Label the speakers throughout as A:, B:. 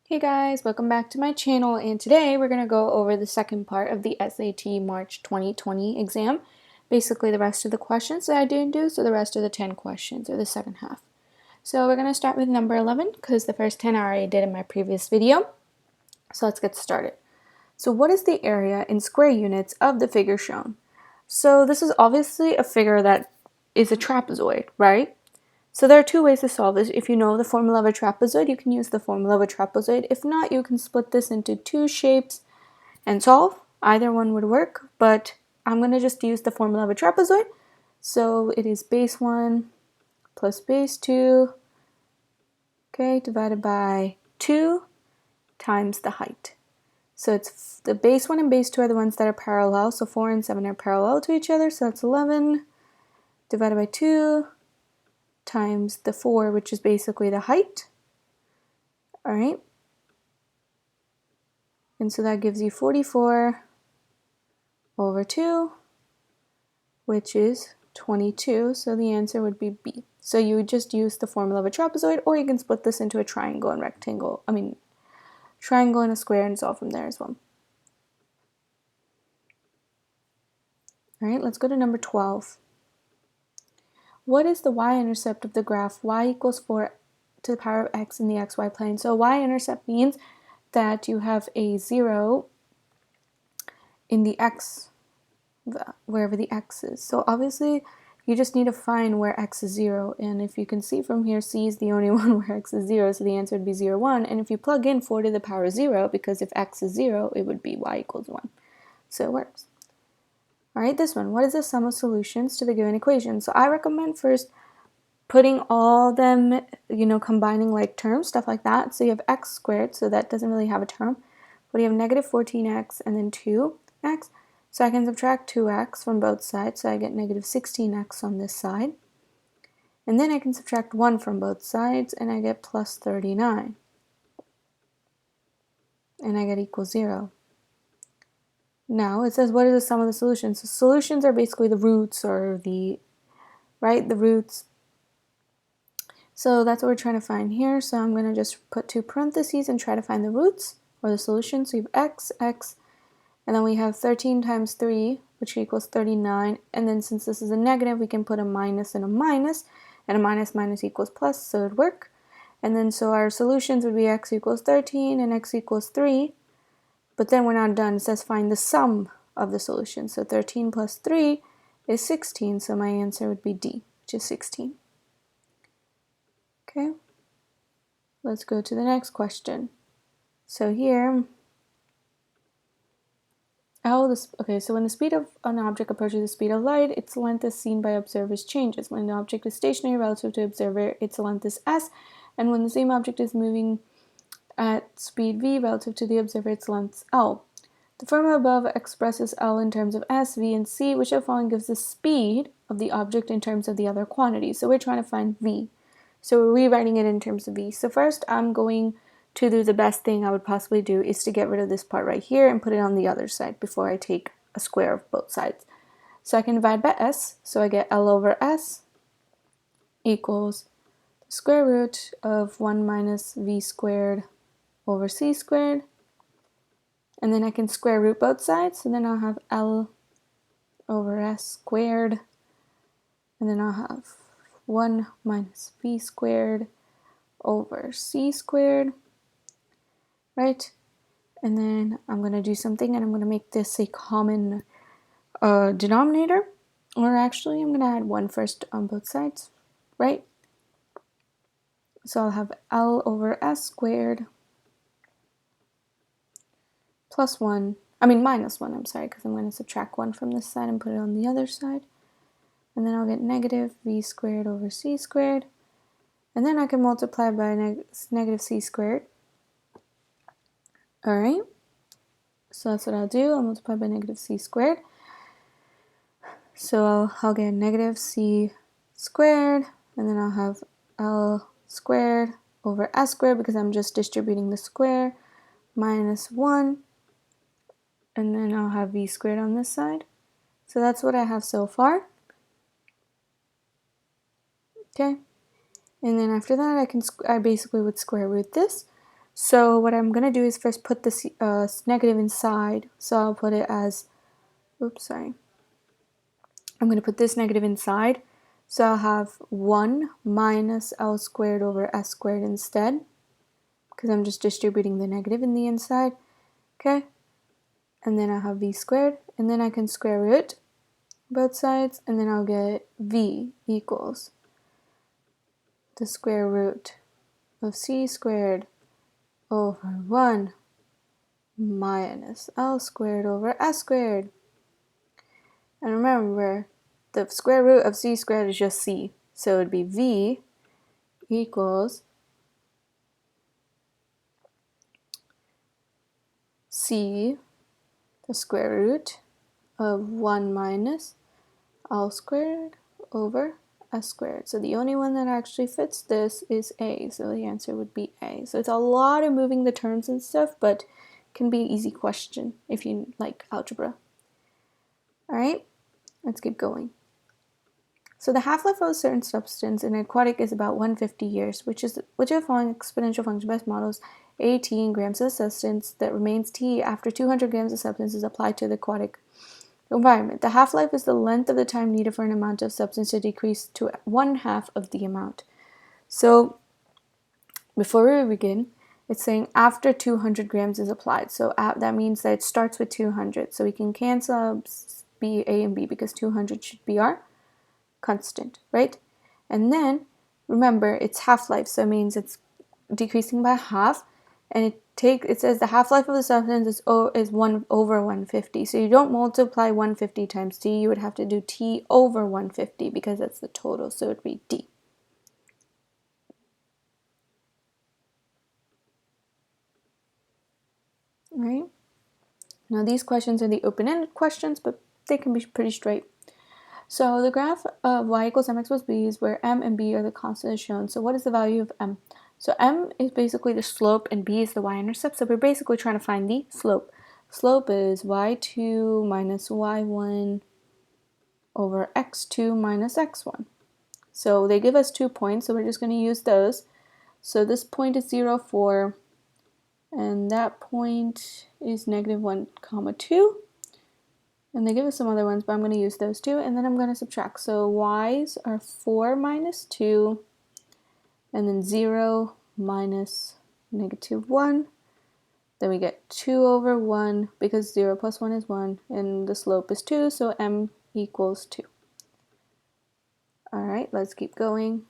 A: Hey guys, welcome back to my channel, and today we're going to go over the second part of the SAT March 2020 exam. Basically the rest of the questions that I didn't do, so the rest of the 10 questions, or the second half. So we're going to start with number 11, because the first 10 I already did in my previous video. So let's get started. So what is the area in square units of the figure shown? So this is obviously a figure that is a trapezoid, right? So there are two ways to solve this. If you know the formula of a trapezoid, you can use the formula of a trapezoid. If not, you can split this into two shapes and solve. Either one would work, but I'm going to just use the formula of a trapezoid. So it is base 1 plus base 2, okay, divided by 2 times the height. So it's the base 1 and base 2 are the ones that are parallel, so 4 and 7 are parallel to each other, so that's 11 divided by 2 times the 4, which is basically the height. All right. And so that gives you 44 over 2, which is 22. So the answer would be B. So you would just use the formula of a trapezoid, or you can split this into a triangle and rectangle. Triangle and a square and solve from there as well. All right, let's go to number 12. What is the y-intercept of the graph y equals 4 to the power of x in the xy plane? So y-intercept means that you have a 0 in the x, wherever the x is. So obviously you just need to find where x is 0, and if you can see from here, C is the only one where x is 0, so the answer would be 0, 1, and if you plug in 4 to the power 0, because if x is 0, it would be y equals 1. So it works. Alright, this one, what is the sum of solutions to the given equation? So I recommend first putting all them, combining like terms, stuff like that. So you have x squared, so that doesn't really have a term, but you have negative 14x and then 2x. So I can subtract 2x from both sides, so I get negative 16x on this side. And then I can subtract 1 from both sides, and I get plus 39. And I get equals 0. Now it says, what is the sum of the solutions? So solutions are basically the roots, or the roots. So that's what we're trying to find here. So I'm going to just put two parentheses and try to find the roots, or the solution. So you have x, and then we have 13 times 3, which equals 39. And then since this is a negative, we can put a minus, and a minus minus equals plus, so it would work. And then so our solutions would be x equals 13 and x equals 3. But then we're not done. It says find the sum of the solution. So 13 plus 3 is 16, so my answer would be D, which is 16. Okay, let's go to the next question. So here, so when the speed of an object approaches the speed of light, its length as seen by observers changes. When the object is stationary relative to the observer, its length is s, and when the same object is moving at speed v relative to the observer, its length is l. The formula above expresses L in terms of S, V, and C, which of the following gives the speed of the object in terms of the other quantities. So we're trying to find V. So we're rewriting it in terms of V. So first I'm going to do the best thing I would possibly do, is to get rid of this part right here and put it on the other side before I take a square of both sides. So I can divide by S, so I get L over S equals the square root of 1 minus V squared over C squared. And then I can square root both sides, so then I'll have L over S squared, and then I'll have 1 minus V squared over C squared, right? And then I'm going to do something, and I'm going to make this a common denominator, or actually I'm going to add 1 first on both sides, right? So I'll have L over S squared plus 1, minus 1, I'm sorry, because I'm going to subtract 1 from this side and put it on the other side. And then I'll get negative V squared over C squared. And then I can multiply by negative C squared. All right. So that's what I'll do. I'll multiply by negative C squared. So I'll get negative C squared. And then I'll have L squared over S squared, because I'm just distributing the square, minus 1. And then I'll have V squared on this side. So that's what I have so far. Okay. And then after that, I basically would square root this. So what I'm going to do is first put this negative inside. So I'll put it as, oops, sorry. I'm going to put this negative inside. So I'll have 1 minus L squared over S squared instead, because I'm just distributing the negative in the inside. Okay, and then I have V squared, and then I can square root both sides, and then I'll get V equals the square root of C squared over 1 minus L squared over S squared. And remember, the square root of C squared is just C, so it would be V equals C, the square root of 1 minus L squared over S squared. So the only one that actually fits this is A, so the answer would be A. So it's a lot of moving the terms and stuff, but can be an easy question if you like algebra. All right, let's keep going. So the half-life of a certain substance in an aquatic is about 150 years, which of the following exponential function best models AT in grams of substance that remains T after 200 grams of substance is applied to the aquatic environment. The half-life is the length of the time needed for an amount of substance to decrease to 1/2 of the amount. So before we begin, it's saying after 200 grams is applied. So that means that it starts with 200. So we can cancel B, A, and B because 200 should be our constant, right? And then remember it's half-life, so it means it's decreasing by half, and it says the half-life of the substance is 1 over 150. So you don't multiply 150 times T, you would have to do T over 150 because that's the total, so it would be D. All right. Now these questions are the open-ended questions, but they can be pretty straight. So the graph of y equals mx plus b is where m and b are the constants shown. So what is the value of m? So m is basically the slope and b is the y-intercept. So we're basically trying to find the slope. Slope is y2 minus y1 over x2 minus x1. So they give us 2 points, so we're just going to use those. So this point is 0, 4, and that point is -1, 2. And they give us some other ones, but I'm going to use those two, and then I'm going to subtract. So y's are 4 minus 2, and then 0 minus -1. Then we get 2 over 1, because 0 plus 1 is 1, and the slope is 2, so m equals 2. All right, let's keep going.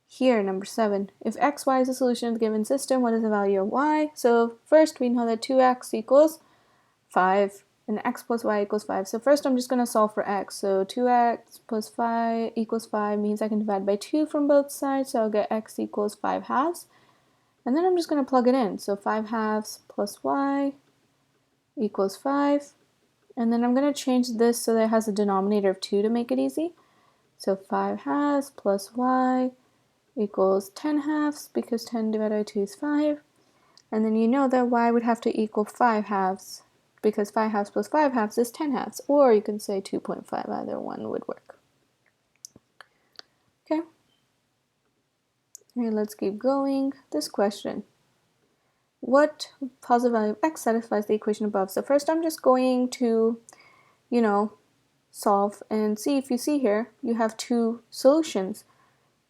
A: Here, number 7. If xy is a solution of the given system, what is the value of y? So first, we know that 2x equals 5. And x plus y equals 5. So first I'm just going to solve for x. So 2x plus 5 equals 5 means I can divide by 2 from both sides. So I'll get x equals 5 halves. And then I'm just going to plug it in. So 5 halves plus y equals 5. And then I'm going to change this so that it has a denominator of 2 to make it easy. So 5 halves plus y equals 10 halves, because 10 divided by 2 is 5. And then you know that y would have to equal 5 halves, because 5 halves plus 5 halves is 10 halves, or you can say 2.5, either one would work. Okay, okay, let's keep going. This question, what positive value of x satisfies the equation above? So first I'm just going to, solve and see. If you see here, you have 2 solutions,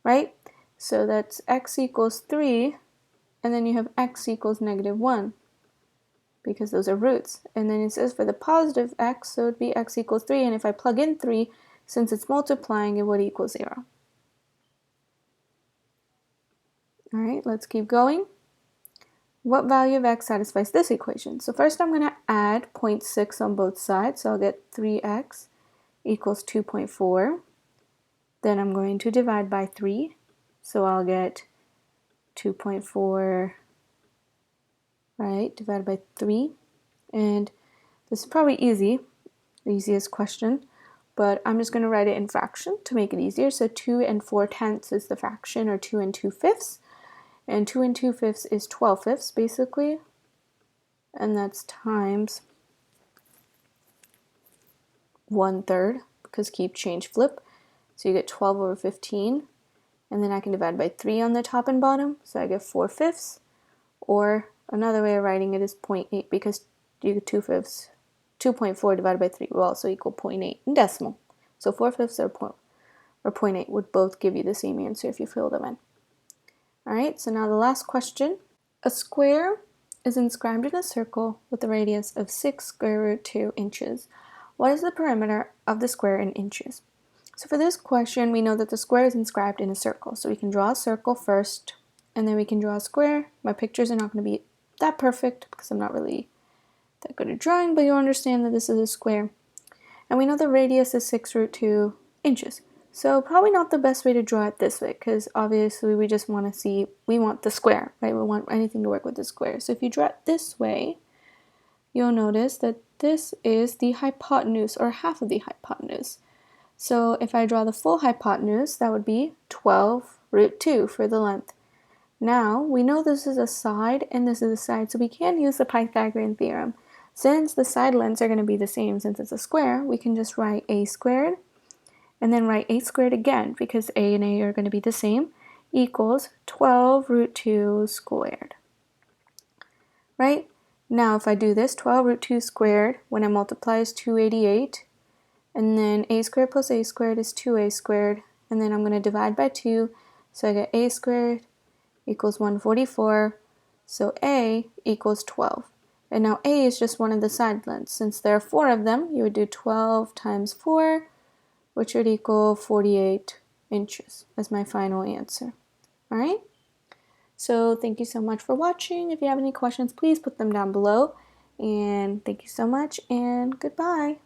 A: right? So that's x equals 3, and then you have x equals -1. Because those are roots. And then it says for the positive x, so it would be x equals 3, and if I plug in 3, since it's multiplying, it would equal 0. All right, let's keep going. What value of x satisfies this equation? So first I'm going to add 0.6 on both sides, so I'll get 3x equals 2.4. Then I'm going to divide by 3, so I'll get 2.4, right, divided by 3. And this is probably easy, the easiest question, but I'm just going to write it in fraction to make it easier. So 2 and 4/10 is the fraction, or 2 and 2/5, and 2 and 2/5 is 12/5 basically, and that's times 1/3, because keep, change, flip. So you get 12 over 15, and then I can divide by 3 on the top and bottom, so I get 4/5, or another way of writing it is 0.8 because you get 2/5. 2.4 divided by 3 will also equal 0.8 in decimal. So 4/5 or 0.8 would both give you the same answer if you fill them in. Alright, so now the last question. A square is inscribed in a circle with a radius of 6 square root 2 inches. What is the perimeter of the square in inches? So for this question, we know that the square is inscribed in a circle. So we can draw a circle first, and then we can draw a square. My pictures are not going to be that perfect because I'm not really that good at drawing, but you'll understand that this is a square. And we know the radius is 6 root 2 inches. So probably not the best way to draw it this way, because obviously we just want to see, we want the square, right? We want anything to work with the square. So if you draw it this way, you'll notice that this is the hypotenuse, or half of the hypotenuse. So if I draw the full hypotenuse, that would be 12 root 2 for the length. Now, we know this is a side and this is a side, so we can use the Pythagorean Theorem. Since the side lengths are going to be the same since it's a square, we can just write a squared and then write a squared again because a and a are going to be the same, equals 12 root 2 squared. Right? Now if I do this, 12 root 2 squared, when I multiply is 288, and then a squared plus a squared is 2a squared, and then I'm going to divide by 2, so I get a squared equals 144, so a equals 12. And now a is just one of the side lengths. Since there are 4 of them, you would do 12 times 4, which would equal 48 inches as my final answer. Alright? So thank you so much for watching. If you have any questions, please put them down below. And thank you so much, and goodbye.